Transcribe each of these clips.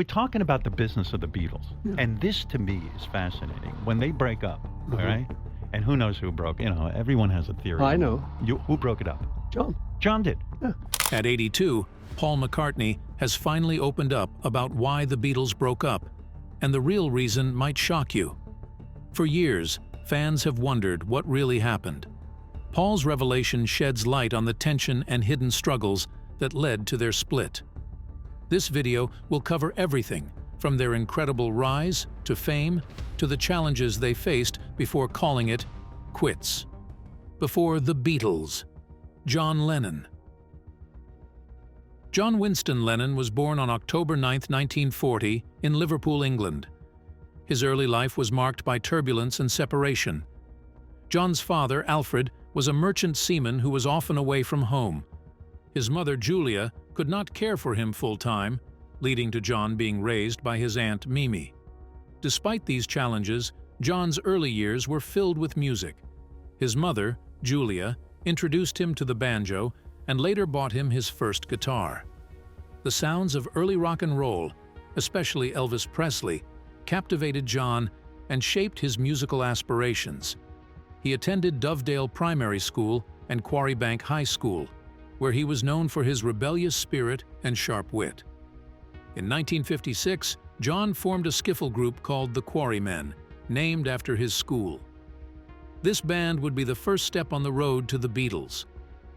We're talking about the business of the Beatles, and this to me is fascinating. When they break up, all right, and who knows who broke? Everyone has a theory. I know. Who broke it up? John. John did. Yeah. At 82, Paul McCartney has finally opened up about why the Beatles broke up, and the real reason might shock you. For years, fans have wondered what really happened. Paul's revelation sheds light on the tension and hidden struggles that led to their split. This video will cover everything from their incredible rise to fame to the challenges they faced before calling it quits. Before the Beatles, John Lennon. John Winston Lennon was born on October 9, 1940, in Liverpool, England. His early life was marked by turbulence and separation. John's father, Alfred, was a merchant seaman who was often away from home. His mother, Julia, could not care for him full-time, leading to John being raised by his aunt Mimi. Despite these challenges, John's early years were filled with music. His mother, Julia, introduced him to the banjo and later bought him his first guitar. The sounds of early rock and roll, especially Elvis Presley, captivated John and shaped his musical aspirations. He attended Dovedale Primary School and Quarrybank High School, where he was known for his rebellious spirit and sharp wit. In 1956, John formed a skiffle group called the Quarrymen, named after his school. This band would be the first step on the road to the Beatles.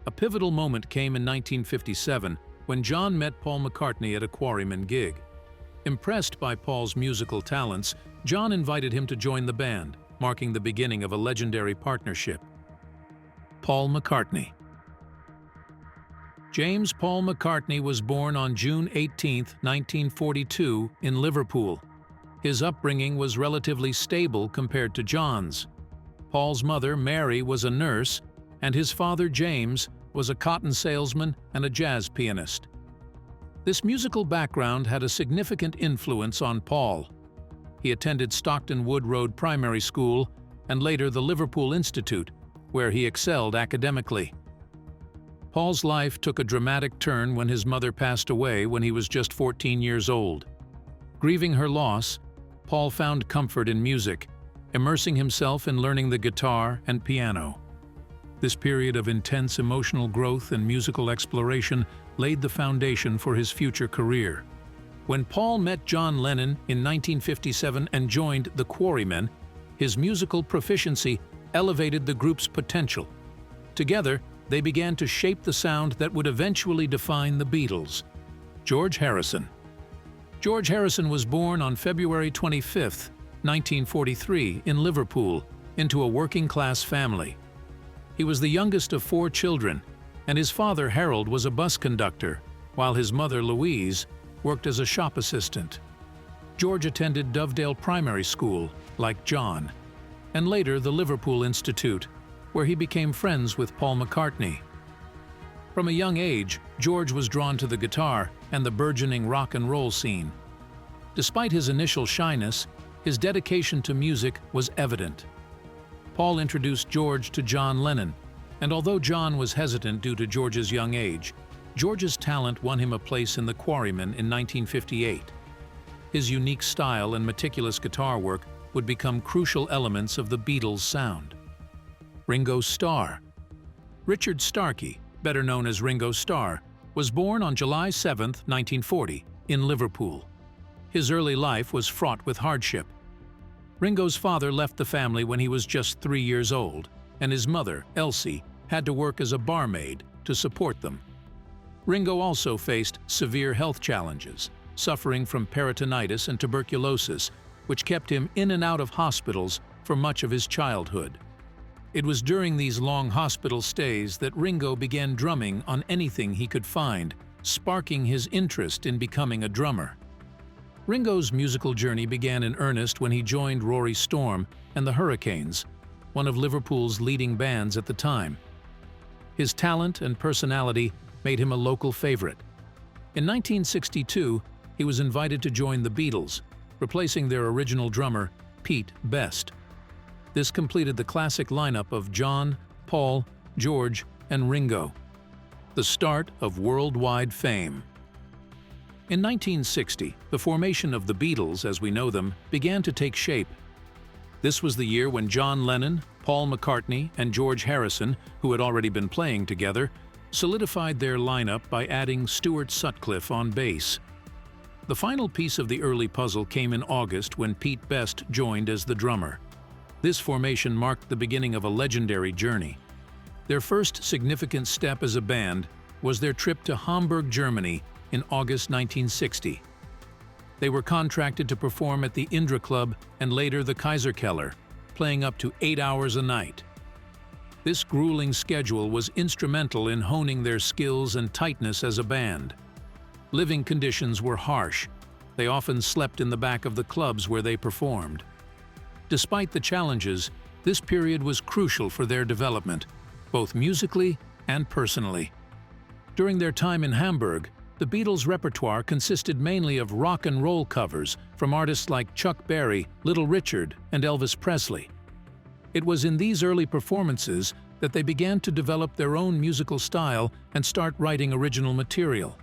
A pivotal moment came in 1957 when John met Paul McCartney at a Quarrymen gig. Impressed by Paul's musical talents, John invited him to join the band, marking the beginning of a legendary partnership. Paul McCartney. James Paul McCartney was born on June 18, 1942, in Liverpool. His upbringing was relatively stable compared to John's. Paul's mother, Mary, was a nurse, and his father, James, was a cotton salesman and a jazz pianist. This musical background had a significant influence on Paul. He attended Stockton Wood Road Primary School and later the Liverpool Institute, where he excelled academically. Paul's life took a dramatic turn when his mother passed away when he was just 14 years old. Grieving her loss, Paul found comfort in music, immersing himself in learning the guitar and piano. This period of intense emotional growth and musical exploration laid the foundation for his future career. When Paul met John Lennon in 1957 and joined the Quarrymen, his musical proficiency elevated the group's potential. Together, they began to shape the sound that would eventually define the Beatles. George Harrison. George Harrison was born on February 25, 1943, in Liverpool, into a working-class family. He was the youngest of 4 children, and his father, Harold, was a bus conductor, while his mother, Louise, worked as a shop assistant. George attended Dovedale Primary School, like John, and later the Liverpool Institute, where he became friends with Paul McCartney. From a young age, George was drawn to the guitar and the burgeoning rock and roll scene. Despite his initial shyness, his dedication to music was evident. Paul introduced George to John Lennon, and although John was hesitant due to George's young age, George's talent won him a place in the Quarrymen in 1958. His unique style and meticulous guitar work would become crucial elements of the Beatles' sound. Ringo Starr. Richard Starkey, better known as Ringo Starr, was born on July 7, 1940, in Liverpool. His early life was fraught with hardship. Ringo's father left the family when he was just 3 years old, and his mother, Elsie, had to work as a barmaid to support them. Ringo also faced severe health challenges, suffering from peritonitis and tuberculosis, which kept him in and out of hospitals for much of his childhood. It was during these long hospital stays that Ringo began drumming on anything he could find, sparking his interest in becoming a drummer. Ringo's musical journey began in earnest when he joined Rory Storm and the Hurricanes, one of Liverpool's leading bands at the time. His talent and personality made him a local favorite. In 1962, he was invited to join the Beatles, replacing their original drummer, Pete Best. This completed the classic lineup of John, Paul, George, and Ringo, the start of worldwide fame. In 1960, the formation of the Beatles, as we know them, began to take shape. This was the year when John Lennon, Paul McCartney, and George Harrison, who had already been playing together, solidified their lineup by adding Stuart Sutcliffe on bass. The final piece of the early puzzle came in August when Pete Best joined as the drummer. This formation marked the beginning of a legendary journey. Their first significant step as a band was their trip to Hamburg, Germany in August 1960. They were contracted to perform at the Indra Club and later the Kaiserkeller, playing up to 8 hours a night. This grueling schedule was instrumental in honing their skills and tightness as a band. Living conditions were harsh. They often slept in the back of the clubs where they performed. Despite the challenges, this period was crucial for their development, both musically and personally. During their time in Hamburg, the Beatles' repertoire consisted mainly of rock and roll covers from artists like Chuck Berry, Little Richard, and Elvis Presley. It was in these early performances that they began to develop their own musical style and start writing original material.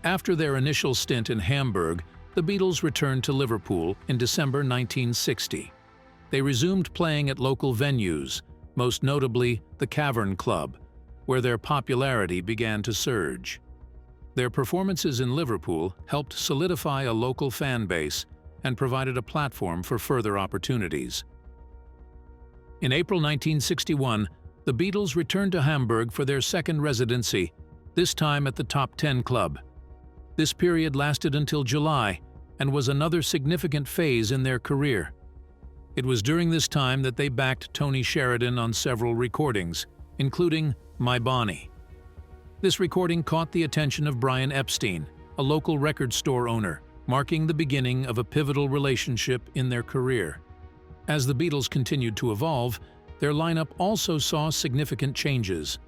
After their initial stint in Hamburg, the Beatles returned to Liverpool in December 1960. They resumed playing at local venues, most notably the Cavern Club, where their popularity began to surge. Their performances in Liverpool helped solidify a local fan base and provided a platform for further opportunities. In April 1961, the Beatles returned to Hamburg for their second residency, this time at the Top 10 Club. This period lasted until July and was another significant phase in their career. It was during this time that they backed Tony Sheridan on several recordings, including My Bonnie. This recording caught the attention of Brian Epstein, a local record store owner, marking the beginning of a pivotal relationship in their career. As the Beatles continued to evolve, their lineup also saw significant changes.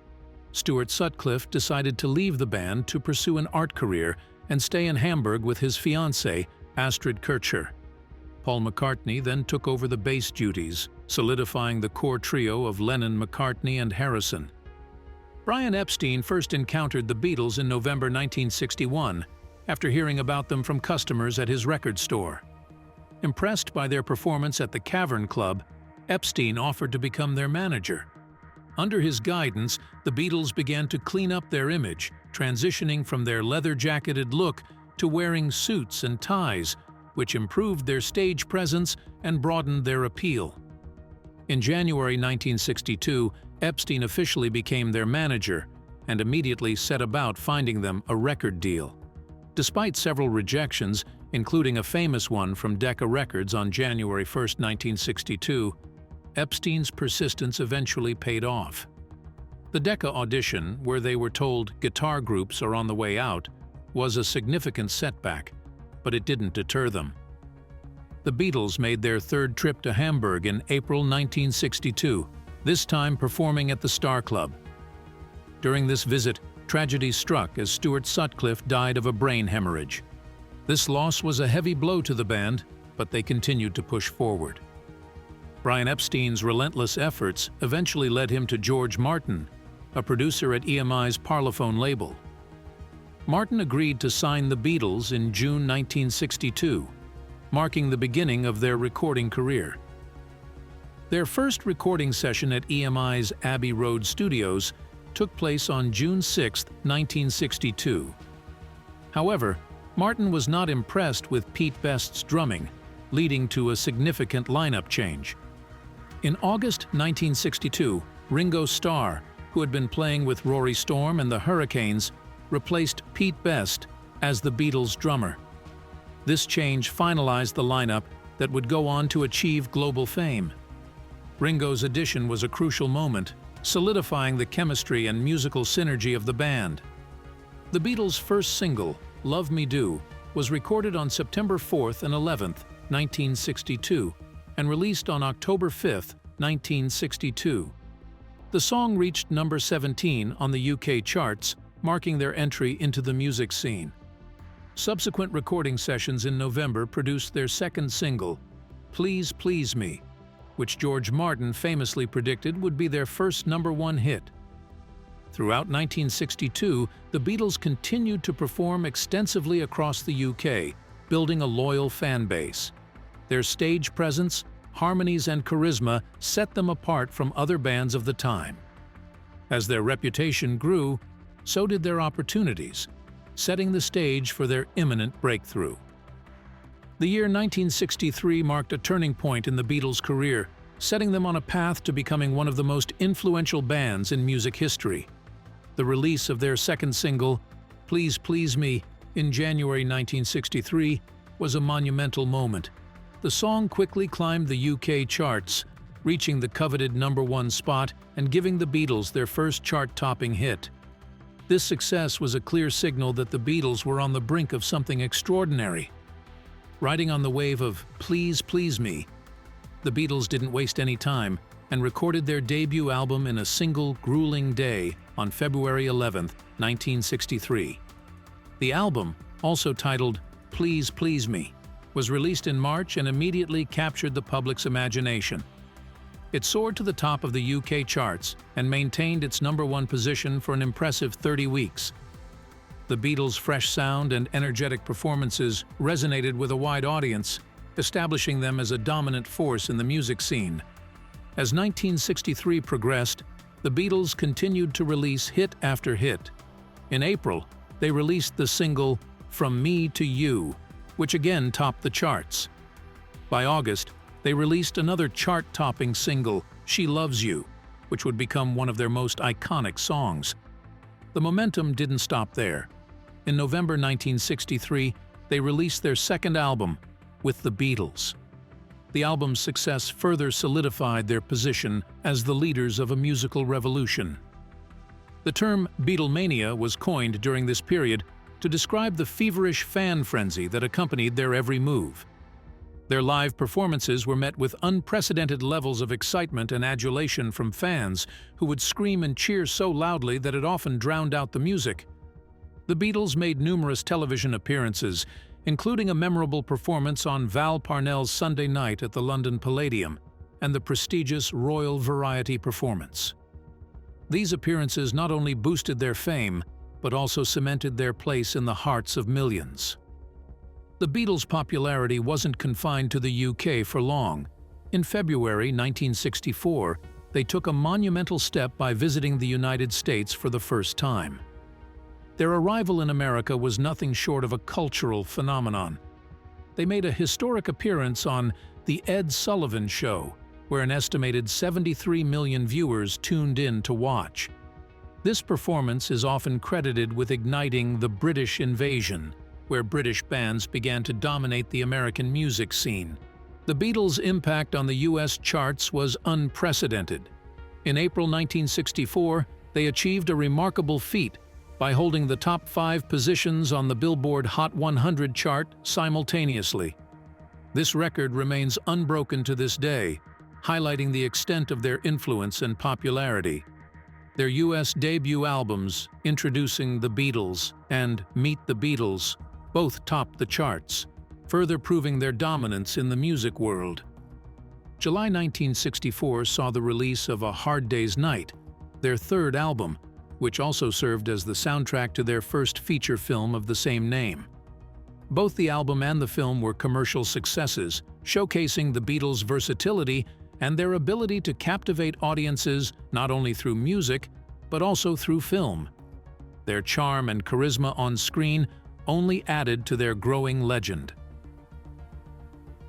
Stuart Sutcliffe decided to leave the band to pursue an art career and stay in Hamburg with his fiancée, Astrid Kircher. Paul McCartney then took over the bass duties, solidifying the core trio of Lennon, McCartney, and Harrison. Brian Epstein first encountered the Beatles in November 1961, after hearing about them from customers at his record store. Impressed by their performance at the Cavern Club, Epstein offered to become their manager. Under his guidance, the Beatles began to clean up their image, transitioning from their leather-jacketed look to wearing suits and ties, which improved their stage presence and broadened their appeal. In January 1962, Epstein officially became their manager and immediately set about finding them a record deal. Despite several rejections, including a famous one from Decca Records on January 1, 1962, Epstein's persistence eventually paid off. The Decca audition, where they were told guitar groups are on the way out, was a significant setback, but it didn't deter them. The Beatles made their third trip to Hamburg in April 1962, this time performing at the Star Club. During this visit, tragedy struck as Stuart Sutcliffe died of a brain hemorrhage. This loss was a heavy blow to the band, but they continued to push forward. Brian Epstein's relentless efforts eventually led him to George Martin, a producer at EMI's Parlophone label. Martin agreed to sign the Beatles in June 1962, marking the beginning of their recording career. Their first recording session at EMI's Abbey Road Studios took place on June 6, 1962. However, Martin was not impressed with Pete Best's drumming, leading to a significant lineup change. In August 1962, Ringo Starr, who had been playing with Rory Storm and the Hurricanes, replaced Pete Best as the Beatles' drummer. This change finalized the lineup that would go on to achieve global fame. Ringo's addition was a crucial moment, solidifying the chemistry and musical synergy of the band. The Beatles' first single, Love Me Do, was recorded on September 4th and 11th, 1962, and released on October 5th, 1962. The song reached number 17 on the UK charts, marking their entry into the music scene. Subsequent recording sessions in November produced their second single, Please Please Me, which George Martin famously predicted would be their first #1 hit. Throughout 1962, the Beatles continued to perform extensively across the UK, building a loyal fan base. Their stage presence, harmonies, and charisma set them apart from other bands of the time. As their reputation grew, so did their opportunities, setting the stage for their imminent breakthrough. The year 1963 marked a turning point in the Beatles' career, setting them on a path to becoming one of the most influential bands in music history. The release of their second single, Please Please Me, in January 1963 was a monumental moment. The song quickly climbed the UK charts, reaching the coveted #1 spot and giving the Beatles their first chart-topping hit. This success was a clear signal that the Beatles were on the brink of something extraordinary. Riding on the wave of Please Please Me, the Beatles didn't waste any time and recorded their debut album in a single grueling day on February 11, 1963. The album, also titled Please Please Me, was released in March and immediately captured the public's imagination. It soared to the top of the UK charts and maintained its #1 position for an impressive 30 weeks. The Beatles' fresh sound and energetic performances resonated with a wide audience, establishing them as a dominant force in the music scene. As 1963 progressed, the Beatles continued to release hit after hit. In April, they released the single From Me to You, which again topped the charts. By August, they released another chart-topping single, She Loves You, which would become one of their most iconic songs. The momentum didn't stop there. In November 1963, they released their second album, With the Beatles. The album's success further solidified their position as the leaders of a musical revolution. The term Beatlemania was coined during this period to describe the feverish fan frenzy that accompanied their every move. Their live performances were met with unprecedented levels of excitement and adulation from fans who would scream and cheer so loudly that it often drowned out the music. The Beatles made numerous television appearances, including a memorable performance on Val Parnell's Sunday Night at the London Palladium and the prestigious Royal Variety performance. These appearances not only boosted their fame, but also cemented their place in the hearts of millions. The Beatles' popularity wasn't confined to the UK for long. In February 1964, they took a monumental step by visiting the United States for the first time. Their arrival in America was nothing short of a cultural phenomenon. They made a historic appearance on The Ed Sullivan Show, where an estimated 73 million viewers tuned in to watch. This performance is often credited with igniting the British invasion, where British bands began to dominate the American music scene. The Beatles' impact on the US charts was unprecedented. In April 1964, they achieved a remarkable feat by holding the top 5 positions on the Billboard Hot 100 chart simultaneously. This record remains unbroken to this day, highlighting the extent of their influence and popularity. Their US debut albums, Introducing the Beatles and Meet the Beatles, both topped the charts, further proving their dominance in the music world. July 1964 saw the release of A Hard Day's Night, their third album, which also served as the soundtrack to their first feature film of the same name. Both the album and the film were commercial successes, showcasing the Beatles' versatility and their ability to captivate audiences not only through music, but also through film. Their charm and charisma on screen only added to their growing legend.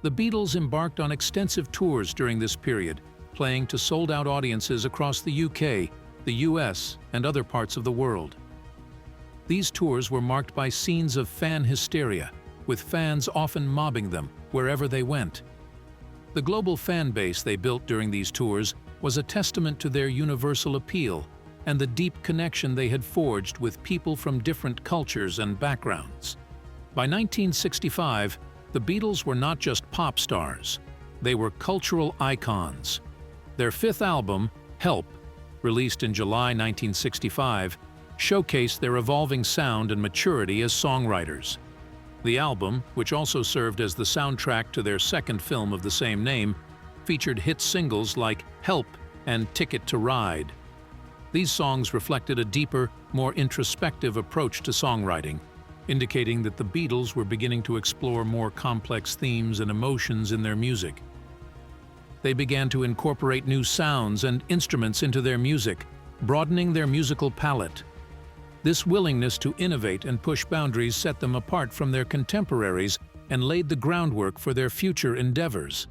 The Beatles embarked on extensive tours during this period, playing to sold-out audiences across the UK, the US, and other parts of the world. These tours were marked by scenes of fan hysteria, with fans often mobbing them wherever they went. The global fan base they built during these tours was a testament to their universal appeal and the deep connection they had forged with people from different cultures and backgrounds. By 1965, the Beatles were not just pop stars, they were cultural icons. Their fifth album, Help, released in July 1965, showcased their evolving sound and maturity as songwriters. The album, which also served as the soundtrack to their second film of the same name, featured hit singles like Help and Ticket to Ride. These songs reflected a deeper, more introspective approach to songwriting, indicating that the Beatles were beginning to explore more complex themes and emotions in their music. They began to incorporate new sounds and instruments into their music, broadening their musical palette. This willingness to innovate and push boundaries set them apart from their contemporaries and laid the groundwork for their future endeavors.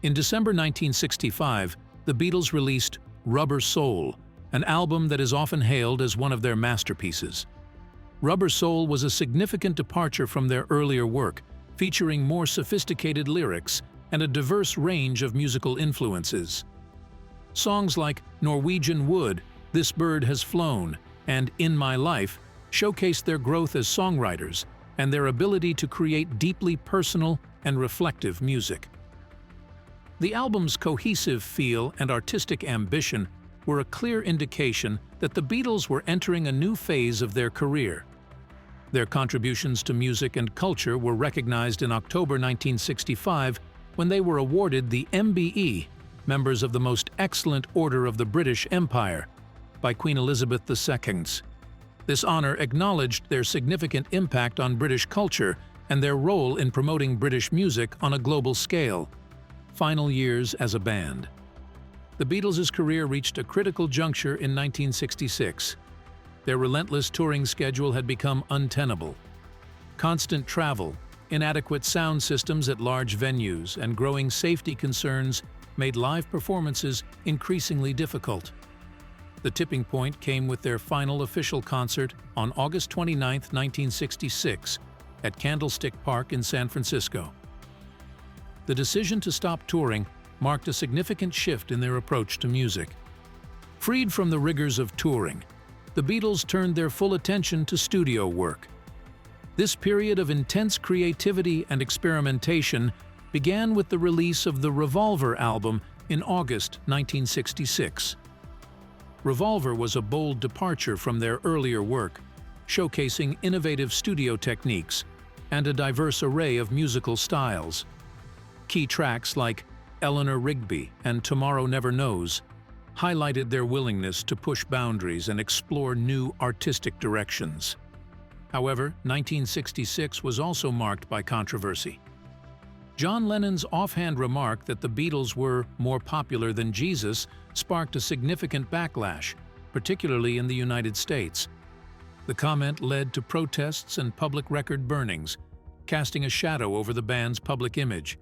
In December 1965, the Beatles released Rubber Soul, an album that is often hailed as one of their masterpieces. Rubber Soul was a significant departure from their earlier work, featuring more sophisticated lyrics and a diverse range of musical influences. Songs like Norwegian Wood, This Bird Has Flown, and In My Life showcased their growth as songwriters and their ability to create deeply personal and reflective music. The album's cohesive feel and artistic ambition were a clear indication that the Beatles were entering a new phase of their career. Their contributions to music and culture were recognized in October 1965 when they were awarded the MBE, Members of the Most Excellent Order of the British Empire, by Queen Elizabeth II. This honor acknowledged their significant impact on British culture and their role in promoting British music on a global scale. Final years as a band. The Beatles' career reached a critical juncture in 1966. Their relentless touring schedule had become untenable. Constant travel, inadequate sound systems at large venues, and growing safety concerns made live performances increasingly difficult. The tipping point came with their final official concert on August 29, 1966, at Candlestick Park in San Francisco. The decision to stop touring marked a significant shift in their approach to music. Freed from the rigors of touring, the Beatles turned their full attention to studio work. This period of intense creativity and experimentation began with the release of the Revolver album in August 1966. Revolver was a bold departure from their earlier work, showcasing innovative studio techniques and a diverse array of musical styles. Key tracks like Eleanor Rigby and Tomorrow Never Knows highlighted their willingness to push boundaries and explore new artistic directions. However, 1966 was also marked by controversy. John Lennon's offhand remark that the Beatles were more popular than Jesus sparked a significant backlash, particularly in the United States. The comment led to protests and public record burnings, casting a shadow over the band's public image.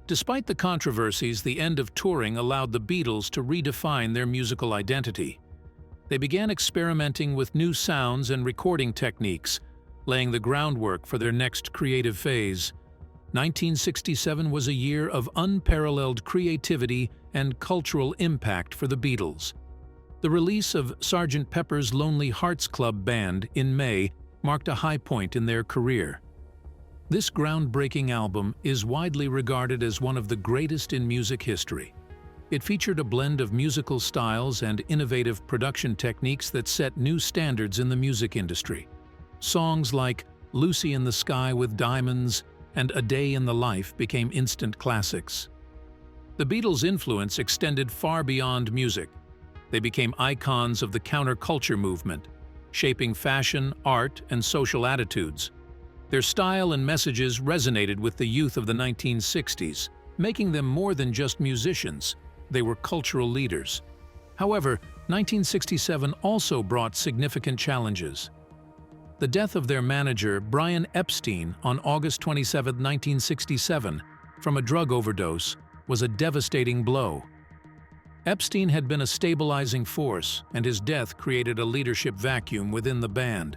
Despite the controversies, the end of touring allowed the Beatles to redefine their musical identity. They began experimenting with new sounds and recording techniques, laying the groundwork for their next creative phase. 1967 was a year of unparalleled creativity and cultural impact for the Beatles. The release of Sgt. Pepper's Lonely Hearts Club Band in May marked a high point in their career. This groundbreaking album is widely regarded as one of the greatest in music history. It featured a blend of musical styles and innovative production techniques that set new standards in the music industry. Songs like Lucy in the Sky with Diamonds and A Day in the Life became instant classics. The Beatles' influence extended far beyond music. They became icons of the counterculture movement, shaping fashion, art, and social attitudes. Their style and messages resonated with the youth of the 1960s, making them more than just musicians. They were cultural leaders. However, 1967 also brought significant challenges. The death of their manager, Brian Epstein, on August 27, 1967, from a drug overdose, was a devastating blow. Epstein had been a stabilizing force, and his death created a leadership vacuum within the band.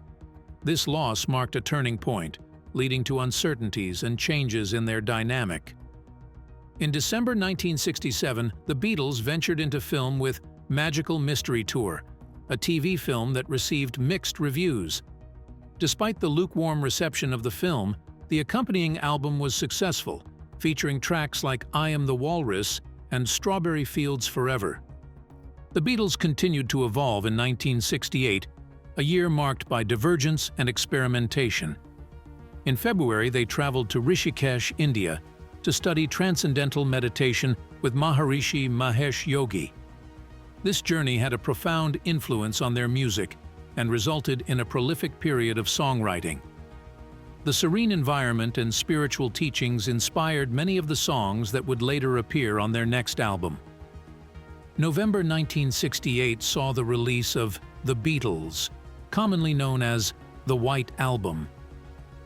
This loss marked a turning point, leading to uncertainties and changes in their dynamic. In December 1967, the Beatles ventured into film with Magical Mystery Tour, a TV film that received mixed reviews. Despite the lukewarm reception of the film, the accompanying album was successful, featuring tracks like I Am the Walrus and Strawberry Fields Forever. The Beatles continued to evolve in 1968, a year marked by divergence and experimentation. In February, they traveled to Rishikesh, India, to study transcendental meditation with Maharishi Mahesh Yogi. This journey had a profound influence on their music and resulted in a prolific period of songwriting. The serene environment and spiritual teachings inspired many of the songs that would later appear on their next album. November 1968 saw the release of The Beatles, commonly known as The White Album.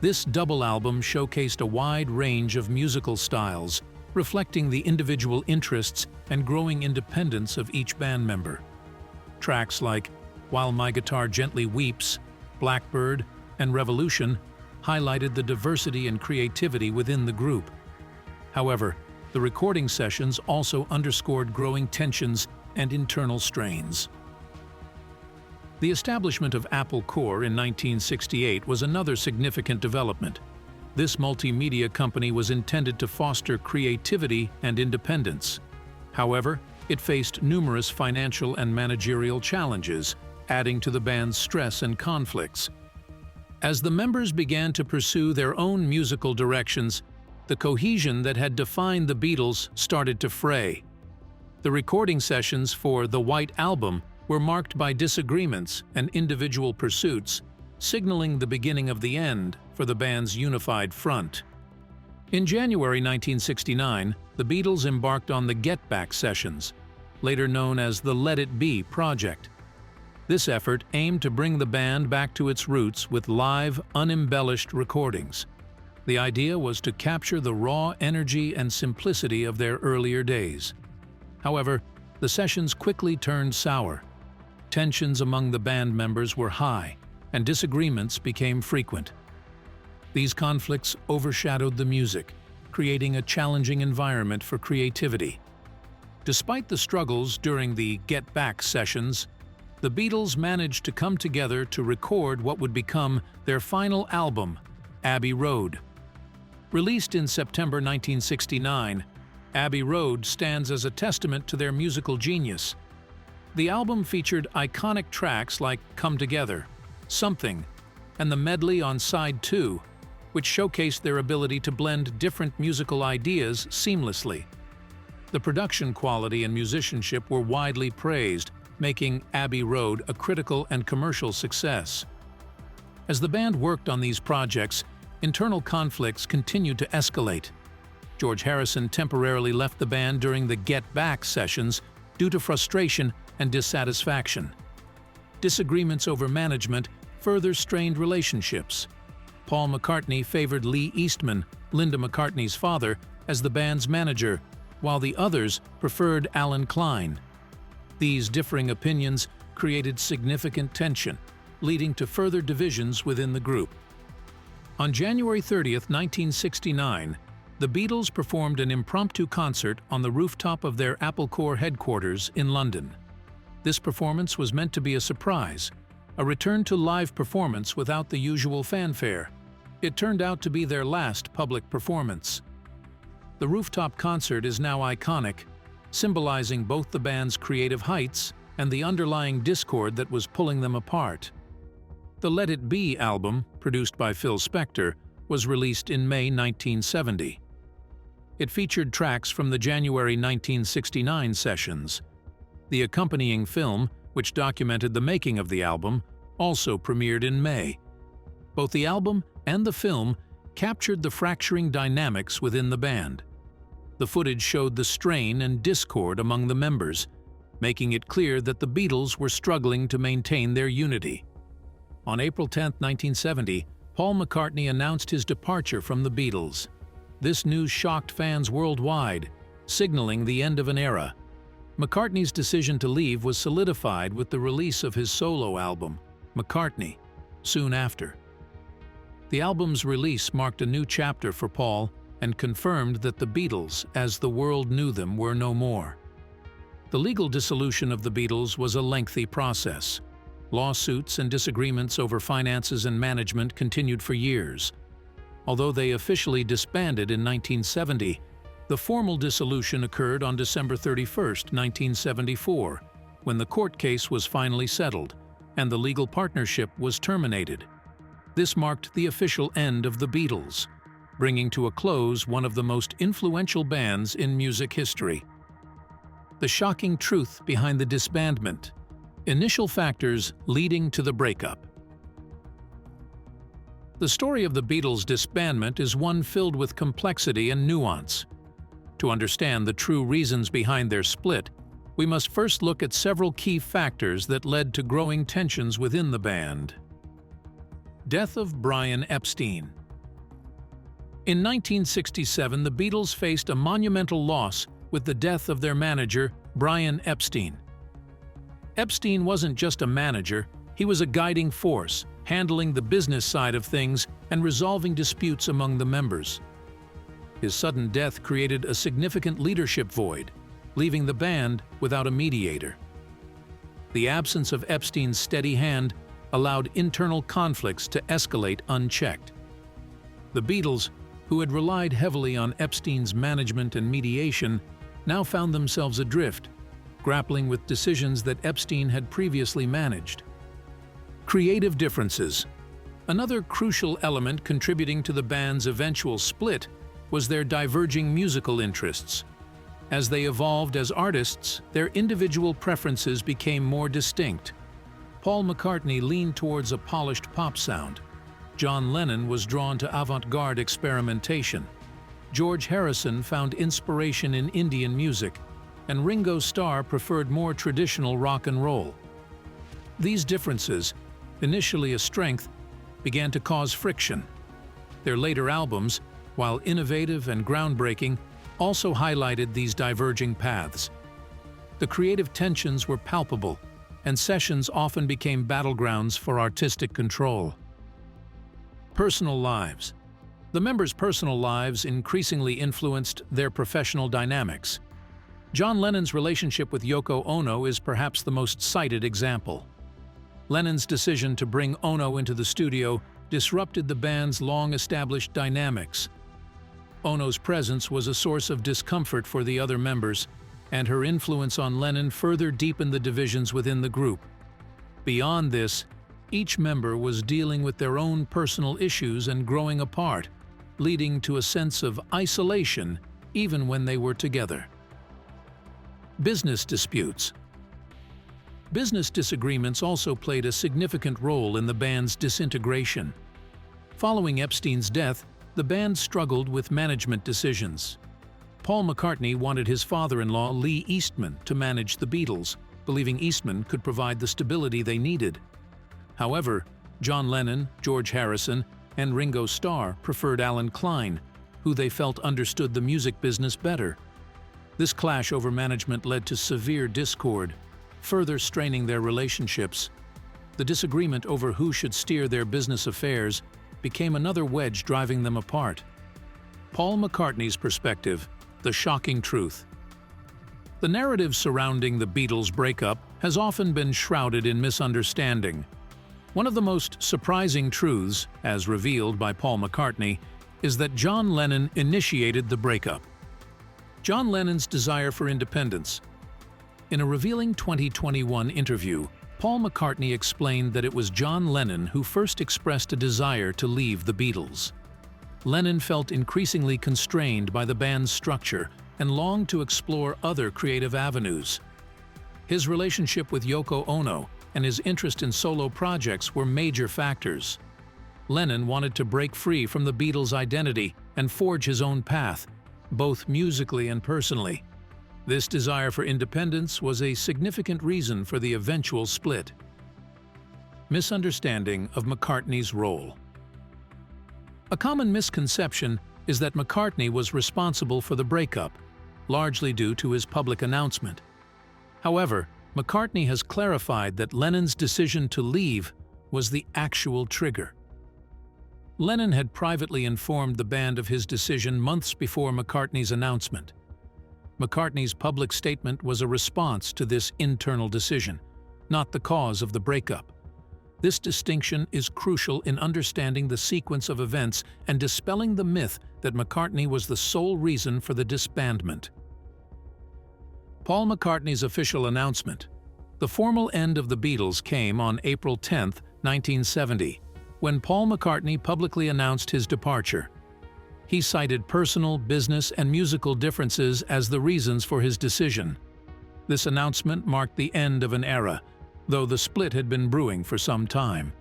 This double album showcased a wide range of musical styles, reflecting the individual interests and growing independence of each band member. Tracks like While My Guitar Gently Weeps, Blackbird, and Revolution highlighted the diversity and creativity within the group. However, the recording sessions also underscored growing tensions and internal strains. The establishment of Apple Corps in 1968 was another significant development. This multimedia company was intended to foster creativity and independence. However, it faced numerous financial and managerial challenges, adding to the band's stress and conflicts. As the members began to pursue their own musical directions, the cohesion that had defined the Beatles started to fray. The recording sessions for The White Album were marked by disagreements and individual pursuits, signaling the beginning of the end for the band's unified front. In January 1969, the Beatles embarked on the Get Back sessions, later known as the Let It Be project. This effort aimed to bring the band back to its roots with live, unembellished recordings. The idea was to capture the raw energy and simplicity of their earlier days. However, the sessions quickly turned sour. Tensions among the band members were high, and disagreements became frequent. These conflicts overshadowed the music, creating a challenging environment for creativity. Despite the struggles during the Get Back sessions, the Beatles managed to come together to record what would become their final album, Abbey Road. Released in September 1969, Abbey Road stands as a testament to their musical genius. The album featured iconic tracks like Come Together, Something, and the medley on Side 2, which showcased their ability to blend different musical ideas seamlessly. The production quality and musicianship were widely praised, making Abbey Road a critical and commercial success. As the band worked on these projects, internal conflicts continued to escalate. George Harrison temporarily left the band during the Get Back sessions due to frustration and dissatisfaction. Disagreements over management further strained relationships. Paul McCartney favored Lee Eastman, Linda McCartney's father, as the band's manager, while the others preferred Alan Klein. These differing opinions created significant tension, leading to further divisions within the group. On January 30, 1969, the Beatles performed an impromptu concert on the rooftop of their Apple Corps headquarters in London. This performance was meant to be a surprise, a return to live performance without the usual fanfare. It turned out to be their last public performance. The rooftop concert is now iconic, symbolizing both the band's creative heights and the underlying discord that was pulling them apart. The Let It Be album, produced by Phil Spector, was released in May 1970. It featured tracks from the January 1969 sessions. The accompanying film, which documented the making of the album, also premiered in May. Both the album and the film captured the fracturing dynamics within the band. The footage showed the strain and discord among the members, making it clear that the Beatles were struggling to maintain their unity. On April 10, 1970, Paul McCartney announced his departure from the Beatles. This news shocked fans worldwide, signaling the end of an era. McCartney's decision to leave was solidified with the release of his solo album, McCartney, soon after. The album's release marked a new chapter for Paul and confirmed that the Beatles, as the world knew them, were no more. The legal dissolution of the Beatles was a lengthy process. Lawsuits and disagreements over finances and management continued for years. Although they officially disbanded in 1970, the formal dissolution occurred on December 31, 1974, when the court case was finally settled and the legal partnership was terminated. This marked the official end of the Beatles, bringing to a close one of the most influential bands in music history. The shocking truth behind the disbandment. Initial factors leading to the breakup. The story of the Beatles' disbandment is one filled with complexity and nuance. To understand the true reasons behind their split, we must first look at several key factors that led to growing tensions within the band. Death of Brian Epstein. In 1967, the Beatles faced a monumental loss with the death of their manager, Brian Epstein. Epstein wasn't just a manager, he was a guiding force, handling the business side of things and resolving disputes among the members. His sudden death created a significant leadership void, leaving the band without a mediator. The absence of Epstein's steady hand allowed internal conflicts to escalate unchecked. The Beatles, who had relied heavily on Epstein's management and mediation, now found themselves adrift, grappling with decisions that Epstein had previously managed. Creative differences. Another crucial element contributing to the band's eventual split was their diverging musical interests. As they evolved as artists, their individual preferences became more distinct. Paul McCartney leaned towards a polished pop sound. John Lennon was drawn to avant-garde experimentation. George Harrison found inspiration in Indian music, and Ringo Starr preferred more traditional rock and roll. These differences, initially a strength, began to cause friction. Their later albums, while innovative and groundbreaking, also highlighted these diverging paths. The creative tensions were palpable, and sessions often became battlegrounds for artistic control. Personal lives. The members' personal lives increasingly influenced their professional dynamics. John Lennon's relationship with Yoko Ono is perhaps the most cited example. Lennon's decision to bring Ono into the studio disrupted the band's long-established dynamics. Ono's presence was a source of discomfort for the other members, and her influence on Lennon further deepened the divisions within the group. Beyond this, each member was dealing with their own personal issues and growing apart, leading to a sense of isolation even when they were together. Business disputes. Business disagreements also played a significant role in the band's disintegration. Following Epstein's death, the band struggled with management decisions. Paul McCartney wanted his father-in-law Lee Eastman to manage the Beatles, believing Eastman could provide the stability they needed. However, John Lennon, George Harrison, and Ringo Starr preferred Alan Klein, who they felt understood the music business better. This clash over management led to severe discord, further straining their relationships. The disagreement over who should steer their business affairs became another wedge driving them apart. Paul McCartney's perspective, the shocking truth. The narrative surrounding the Beatles' breakup has often been shrouded in misunderstanding. One of the most surprising truths, as revealed by Paul McCartney, is that John Lennon initiated the breakup. John Lennon's desire for independence. In a revealing 2021 interview, Paul McCartney explained that it was John Lennon who first expressed a desire to leave the Beatles. Lennon felt increasingly constrained by the band's structure and longed to explore other creative avenues. His relationship with Yoko Ono and his interest in solo projects were major factors. Lennon wanted to break free from the Beatles' identity and forge his own path, both musically and personally. This desire for independence was a significant reason for the eventual split. Misunderstanding of McCartney's role. A common misconception is that McCartney was responsible for the breakup, largely due to his public announcement. However, McCartney has clarified that Lennon's decision to leave was the actual trigger. Lennon had privately informed the band of his decision months before McCartney's announcement. McCartney's public statement was a response to this internal decision, not the cause of the breakup. This distinction is crucial in understanding the sequence of events and dispelling the myth that McCartney was the sole reason for the disbandment. Paul McCartney's official announcement. The formal end of the Beatles came on April 10, 1970, when Paul McCartney publicly announced his departure. He cited personal, business, and musical differences as the reasons for his decision. This announcement marked the end of an era, though the split had been brewing for some time.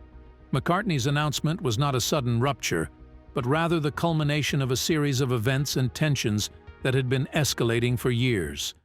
McCartney's announcement was not a sudden rupture, but rather the culmination of a series of events and tensions that had been escalating for years.